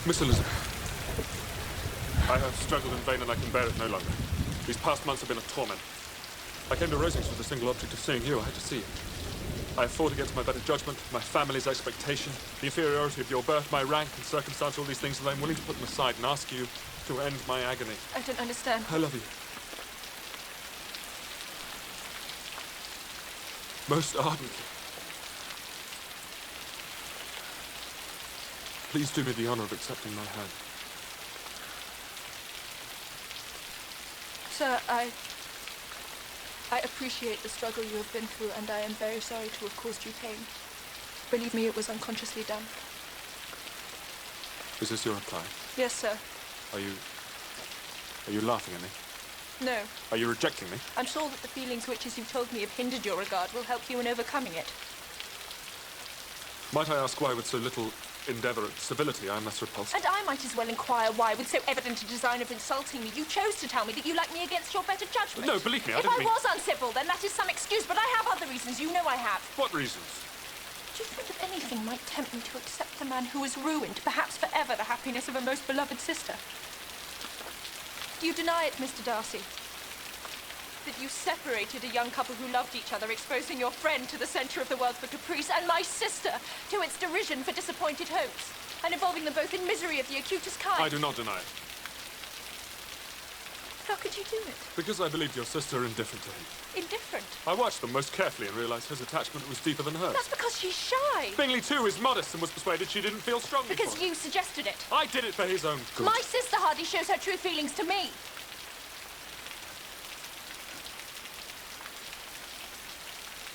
Miss Elizabeth, I have struggled in vain and I can bear it no longer. These past months have been a torment. I came to Rosings with the single object of seeing you. I had to see you. I have fought against my better judgment, my family's expectation, the inferiority of your birth, my rank and circumstance, all these things, and I'm willing to put them aside and ask you to end my agony. I don't understand. I love you. Most ardently. Please do me the honor of accepting my hand. Sir, I appreciate the struggle you have been through, and I am very sorry to have caused you pain. Believe me, it was unconsciously done. Is this your reply? Yes, sir. Are you laughing at me? No. Are you rejecting me? I'm sure that the feelings which, as you've told me, have hindered your regard will help you in overcoming it. Might I ask why, with so little endeavour at civility, I am thus repulsed? And I might as well inquire why, with so evident a design of insulting me, you chose to tell me that you like me against your better judgment. No, believe me, I if didn't I mean... was uncivil, then that is some excuse, but I have other reasons. You know I have. What reasons? Do you think that anything might tempt me to accept a man who has ruined, perhaps forever, the happiness of a most beloved sister? Do you deny it, Mr. Darcy? That you separated a young couple who loved each other, exposing your friend to the centre of the world for caprice, and my sister to its derision for disappointed hopes, and involving them both in misery of the acutest kind? I do not deny it. How could you do it? Because I believed your sister indifferent to him. Indifferent? I watched them most carefully and realised his attachment was deeper than hers. That's because she's shy. Bingley, too, is modest and was persuaded she didn't feel strongly Because for him. you suggested it. I did it for his own good. My sister hardly shows her true feelings to me.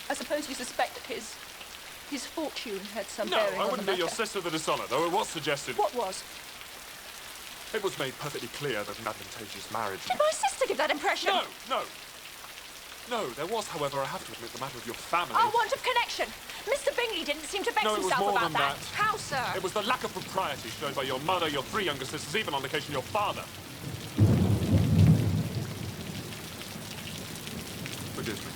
I suppose you suspect that his fortune had some bearing on the matter. No, I wouldn't do your sister the dishonour, though it was suggested. What was? It was made perfectly clear that an advantageous marriage... Did my sister give that impression? No, there was, however, I have to admit, the matter of your family. Our want of connection. Mr. Bingley didn't seem to vex No, it was himself more about than that. How, sir? It was the lack of propriety shown by your mother, your 3 younger sisters, even on occasion your father. Forgive me.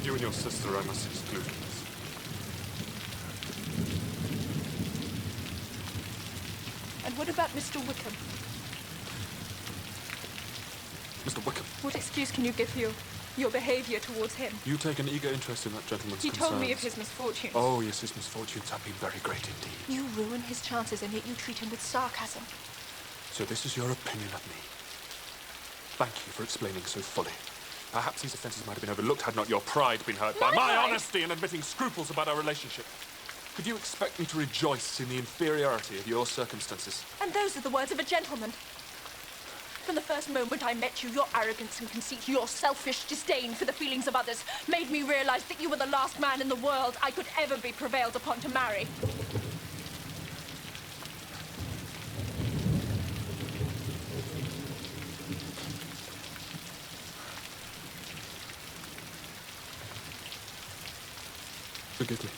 You and your sister I must exclude from this. And what about Mr. Wickham? Mr. Wickham. What excuse can you give for your behaviour towards him? You take an eager interest in that gentleman's He concerns. told me of his misfortunes. Oh, yes, his misfortunes have been very great indeed. You ruin his chances, and yet you treat him with sarcasm. So this is your opinion of me. Thank you for explaining so fully. Perhaps these offences might have been overlooked had not your pride been hurt by my honesty in admitting scruples about our relationship. Could you expect me to rejoice in the inferiority of your circumstances? And those are the words of a gentleman. From the first moment I met you, your arrogance and conceit, your selfish disdain for the feelings of others, made me realise that you were the last man in the world I could ever be prevailed upon to marry. Forgive me,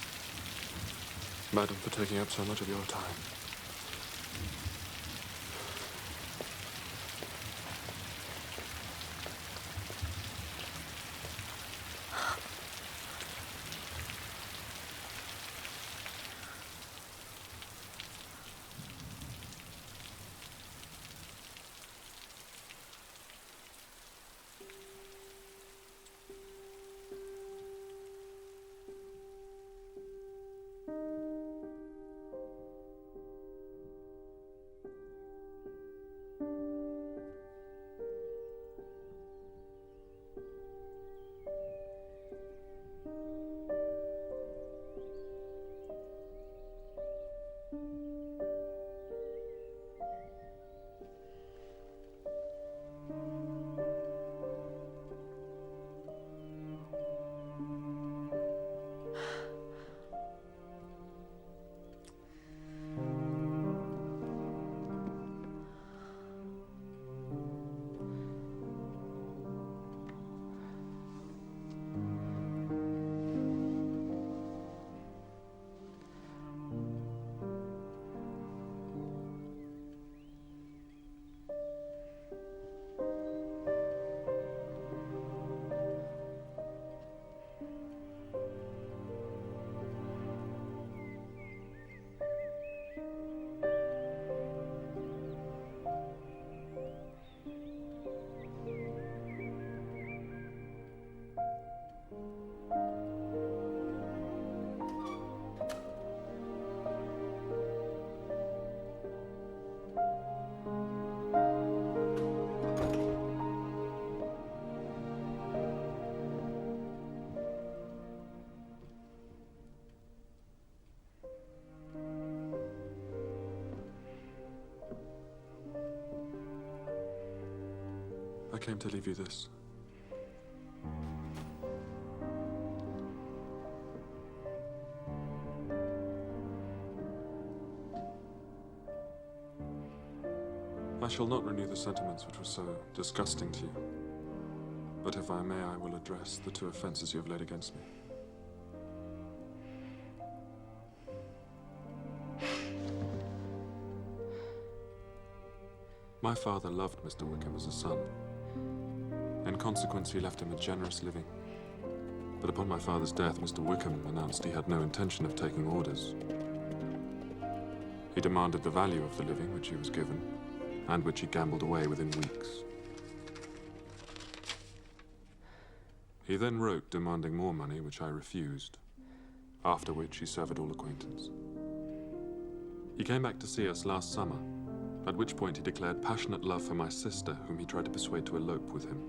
madam, for taking up so much of your time. came to leave you this. I shall not renew the sentiments which were so disgusting to you. But if I may, I will address the 2 offences you have laid against me. My father loved Mr. Wickham as a son. In consequence, he left him a generous living. But upon my father's death, Mr. Wickham announced he had no intention of taking orders. He demanded the value of the living which he was given, and which he gambled away within weeks. He then wrote demanding more money, which I refused, after which he severed all acquaintance. He came back to see us last summer, at which point he declared passionate love for my sister, whom he tried to persuade to elope with him.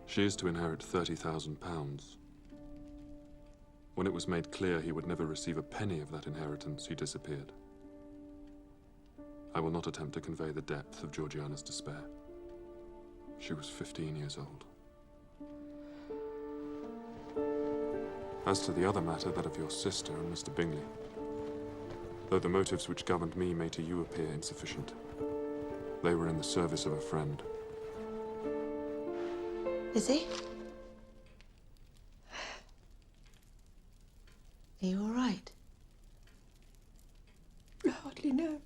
She is to inherit £30,000. When it was made clear he would never receive a penny of that inheritance, he disappeared. I will not attempt to convey the depth of Georgiana's despair. She was 15 years old. As to the other matter, that of your sister and Mr. Bingley, though the motives which governed me may to you appear insufficient, they were in the service of a friend. Is he? Are you all right? I hardly know.